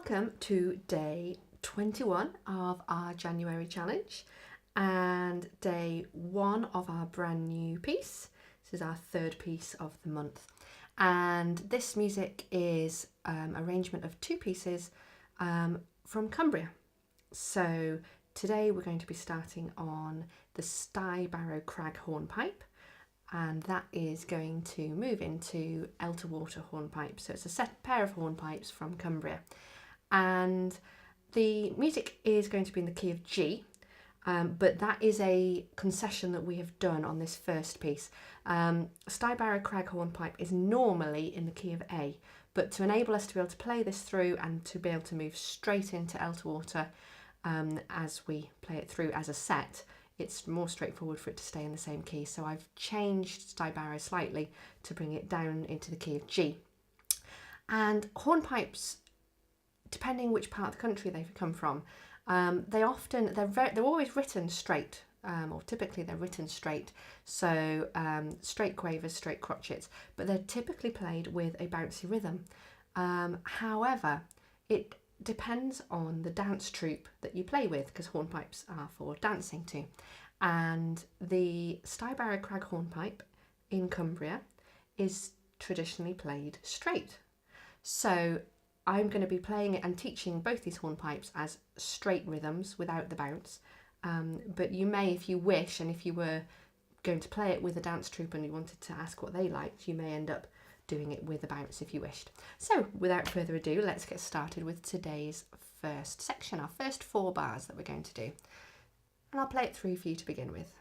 Welcome to day 21 of our January challenge and day 1 of our brand new piece. This is our third piece of the month, and this music is arrangement of 2 pieces from Cumbria. So today we're going to be starting on the Stye Barrow Crag hornpipe, and that is going to move into Elterwater hornpipe. So it's a pair of hornpipes from Cumbria, and the music is going to be in the key of G, but that is a concession that we have done on this first piece. Stye Barrow Crag hornpipe is normally in the key of A, but to enable us to be able to play this through and to be able to move straight into Elterwater as we play it through as a set, it's more straightforward for it to stay in the same key. So I've changed Stye Barrow slightly to bring it down into the key of G. And hornpipes, depending which part of the country they've come from, they're always written straight, or typically they're written straight. So straight quavers, straight crotchets, but they're typically played with a bouncy rhythm. However, it depends on the dance troupe that you play with, because hornpipes are for dancing too. And the Stye Barrow Crag hornpipe in Cumbria is traditionally played straight. So I'm going to be playing it and teaching both these hornpipes as straight rhythms without the bounce. But you may, if you wish, and if you were going to play it with a dance troupe and you wanted to ask what they liked, you may end up doing it with a bounce if you wished. So without further ado, let's get started with today's first section, our first 4 bars that we're going to do. And I'll play it through for you to begin with.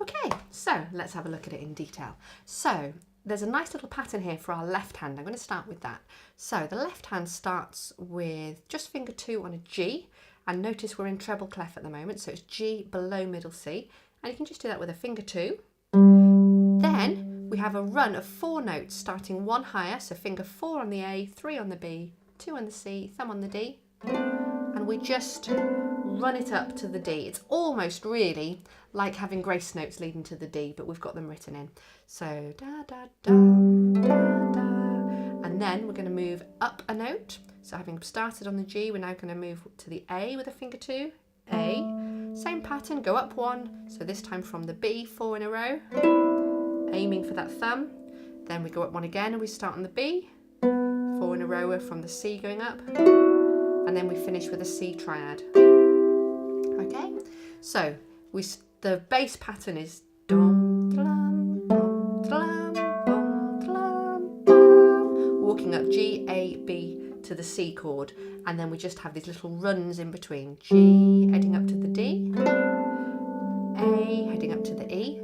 Okay, so let's have a look at it in detail. So there's a nice little pattern here for our left hand. I'm going to start with that. So the left hand starts with just finger 2 on a G, and notice we're in treble clef at the moment, so it's G below middle C, and you can just do that with a finger 2. Then we have a run of 4 notes starting 1 higher, so finger 4 on the A, 3 on the B, 2 on the C, thumb on the D, and we just run it up to the D. It's almost really like having grace notes leading to the D, but we've got them written in. So da da da da da, and then we're going to move up a note. So having started on the G, we're now going to move to the A with a finger 2, A. Same pattern, go up 1. So this time from the B, 4 in a row, aiming for that thumb. Then we go up 1 again, and we start on the B, 4 in a row from the C going up, and then we finish with a C triad. Okay, so the bass pattern is dum, dum, dum, dum, dum, dum, dum, walking up G, A, B to the C chord, and then we just have these little runs in between. G heading up to the D, A heading up to the E,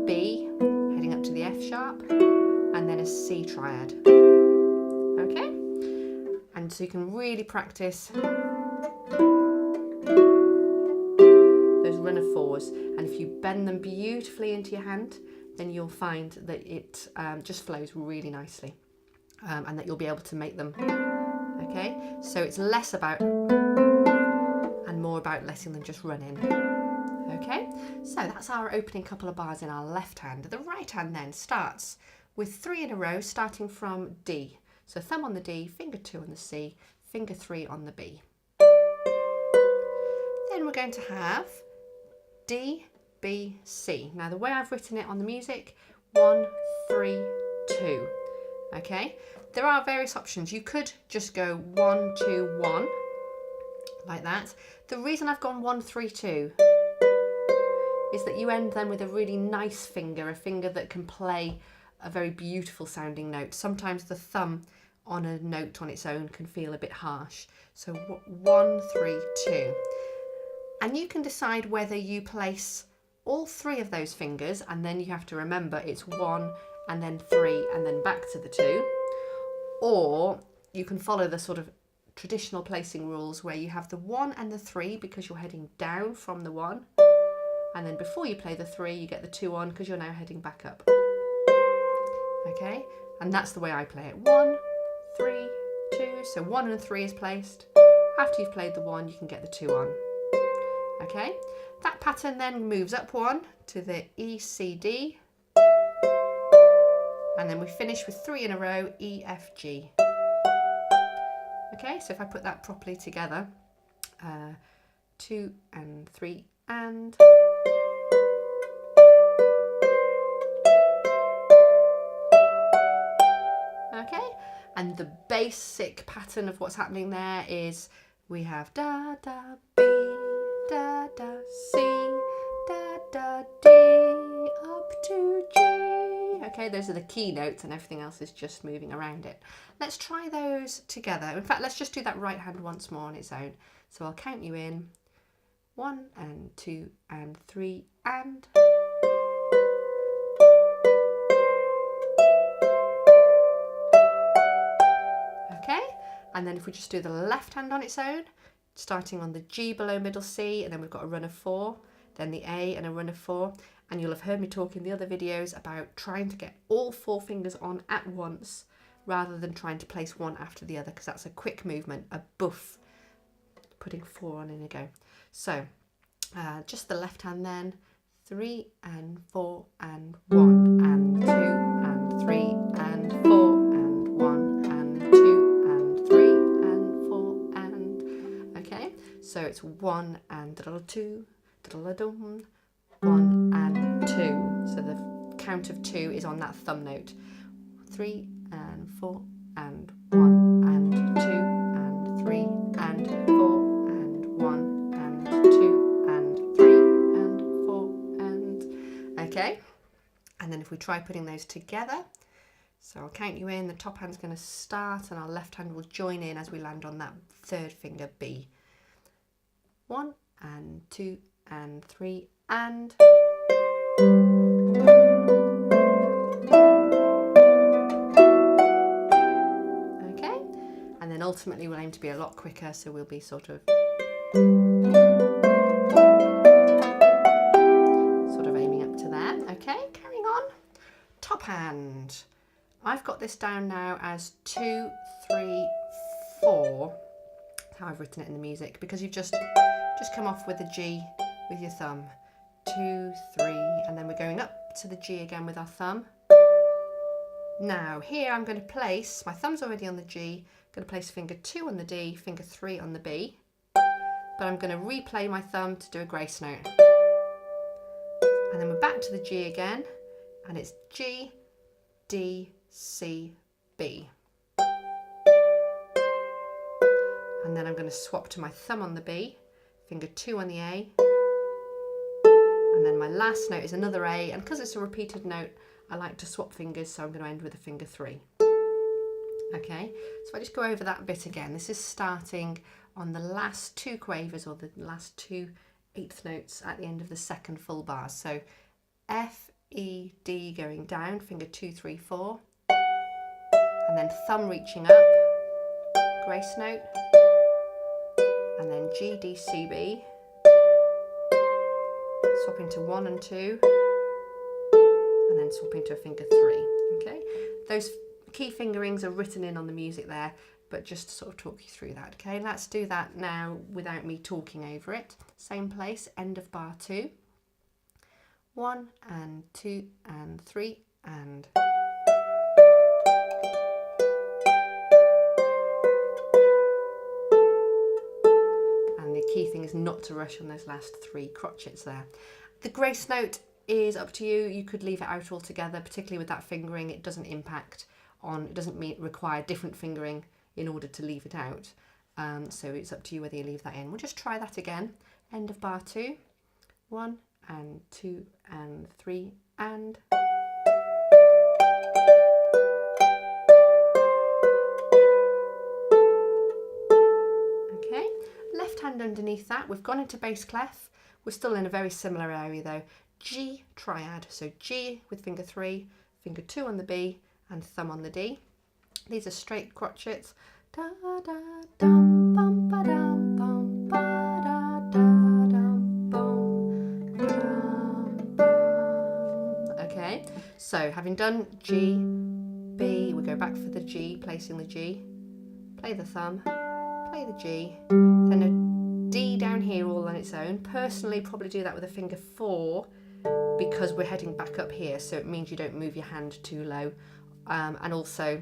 B heading up to the F sharp, and then a C triad. Okay, and so you can really practice those run of 4s, and if you bend them beautifully into your hand, then you'll find that it just flows really nicely, and that you'll be able to make them. Okay, so it's less about and more about letting them just run in. Okay, so that's our opening couple of bars in our left hand. The right hand then starts with 3 in a row, starting from D. So thumb on the D, finger 2 on the C, finger 3 on the B. Then we're going to have D, B, C. Now the way I've written it on the music, 1, 3, 2. Okay, there are various options. You could just go 1, 2, 1, like that. The reason I've gone 1, 3, 2 is that you end then with a really nice finger, a finger that can play a very beautiful sounding note. Sometimes the thumb on a note on its own can feel a bit harsh. So 1, 3, 2. And you can decide whether you place all 3 of those fingers, and then you have to remember it's 1 and then 3 and then back to the 2. Or you can follow the sort of traditional placing rules where you have the 1 and the 3 because you're heading down from the 1. And then before you play the 3, you get the 2 on because you're now heading back up. Okay, and that's the way I play it. 1, 3, 2. So 1 and 3 is placed. After you've played the 1, you can get the 2 on. Okay, that pattern then moves up one to the E, C, D, and then we finish with 3 in a row, E, F, G. Okay, so if I put that properly together, 2 and 3 and. Okay, and the basic pattern of what's happening there is we have da, da, B, da, da, C, da, da, D, up to G. Okay, those are the key notes and everything else is just moving around it. Let's try those together. In fact, let's just do that right hand once more on its own. So I'll count you in. 1 and 2 and 3 and. Okay, and then if we just do the left hand on its own, starting on the G below middle C, and then we've got a run of 4, then the A and a run of 4, and you'll have heard me talk in the other videos about trying to get all 4 fingers on at once rather than trying to place one after the other, because that's a quick movement, a buff, putting 4 on in a go. So just the left hand then, 3 and 4 and 1 and 2 and 3 and 4 and 1 and 2 and 3 and 4 and. Okay, so it's 1 and da-da-2, da-da-da-dum, 1 and 2. So the count of 2 is on that thumb note. 3 and 4 and 1 and 2 and 3 and 4 and 1 and 2 and 3 and 4 and. Okay, and then if we try putting those together, so I'll count you in, the top hand's going to start and our left hand will join in as we land on that third finger B. 1 and 2 and 3 and. Okay, and then ultimately we'll aim to be a lot quicker, so we'll be sort of aiming up to there. Okay, carrying on. Top hand. I've got this down now as 2, 3, 4. That's how I've written it in the music, because you've just come off with a G with your thumb. 2, 3, and then we're going up to the G again with our thumb. Now here I'm going to place, my thumb's already on the G, I'm going to place finger 2 on the D, finger 3 on the B, but I'm going to replay my thumb to do a grace note. And then we're back to the G again, and it's G, D, C, B. And then I'm going to swap to my thumb on the B, finger 2 on the A, and then my last note is another A, and because it's a repeated note, I like to swap fingers, so I'm going to end with a finger 3. Okay, so I just go over that bit again. This is starting on the last 2 quavers, or the last 2 eighth notes at the end of the second full bar. So F, E, D going down, finger 2, 3, 4, and then thumb reaching up, grace note, and then G, D, C, B, swapping to 1 and 2, and then swapping to a finger 3. Okay, those key fingerings are written in on the music there, but just to sort of talk you through that. Okay, let's do that now without me talking over it. Same place, end of bar 2. 1 and 2 and 3 and. And the key thing is not to rush on those last 3 crotchets there. The grace note is up to you. You could leave it out altogether, particularly with that fingering. It doesn't impact on, it doesn't require different fingering in order to leave it out. So it's up to you whether you leave that in. We'll just try that again. End of bar 2. 1 and 2 and 3 and. Okay, left hand underneath that. We've gone into bass clef. We're still in a very similar area though. G triad, so G with finger 3, finger 2 on the B and thumb on the D. These are straight crotchets. Da, da, dum, bum, ba, dum, bum, ba, da, da, dum, bum, dum, bum. Okay, so having done G, B, we go back for the G, placing the G, play the thumb, play the G, then a D down here all on its own. Personally, probably do that with a finger 4 because we're heading back up here, so it means you don't move your hand too low. And also,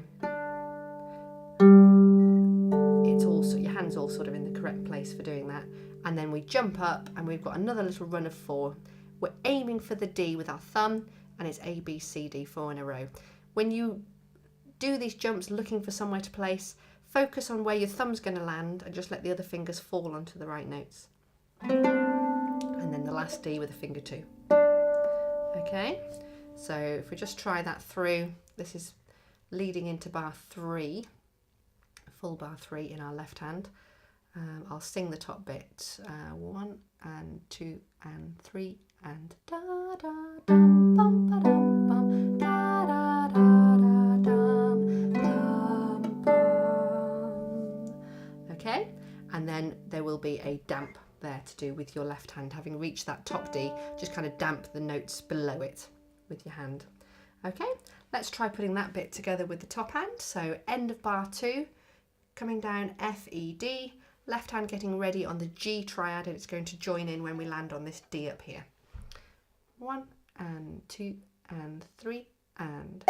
your hand's all sort of in the correct place for doing that. And then we jump up and we've got another little run of 4. We're aiming for the D with our thumb, and it's A, B, C, D, 4 in a row. When you do these jumps looking for somewhere to place, focus on where your thumb's going to land and just let the other fingers fall onto the right notes. And then the last D with a finger 2. Okay, so if we just try that through, this is leading into bar 3, full bar 3 in our left hand. I'll sing the top bit, 1 and 2 and 3 and da da dum bum ba dum bum da da da da dum bum bum. Okay, and then there will be a damp there to do with your left hand. Having reached that top D, just kind of damp the notes below it with your hand. Okay, let's try putting that bit together with the top hand. So end of bar 2, coming down F, E, D, left hand getting ready on the G triad, and it's going to join in when we land on this D up here. 1 and 2 and 3 and.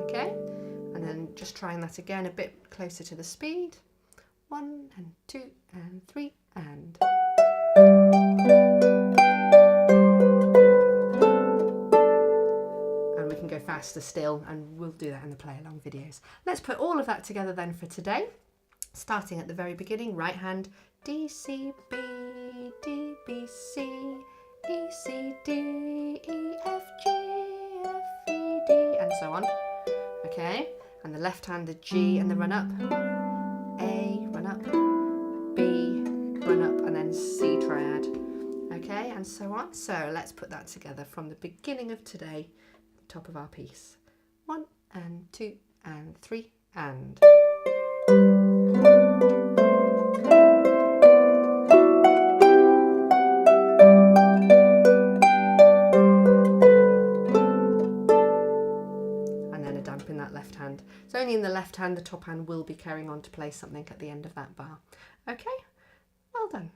Okay, and then just trying that again a bit closer to the speed. 1 and 2 and 3 and. And we can go faster still, and we'll do that in the play along videos. Let's put all of that together then for today. Starting at the very beginning, right hand, D, C, B, D, B, C, E, C, D, E, F, G, F, E, D, and so on. Okay, and the left hand, the G and the run up, A, run up, B, run up, and then C triad. Okay, and so on. So let's put that together from the beginning of today, top of our piece. 1 and 2 and 3 and. In that left hand. It's only in the left hand, the top hand will be carrying on to play something at the end of that bar. Okay, well done.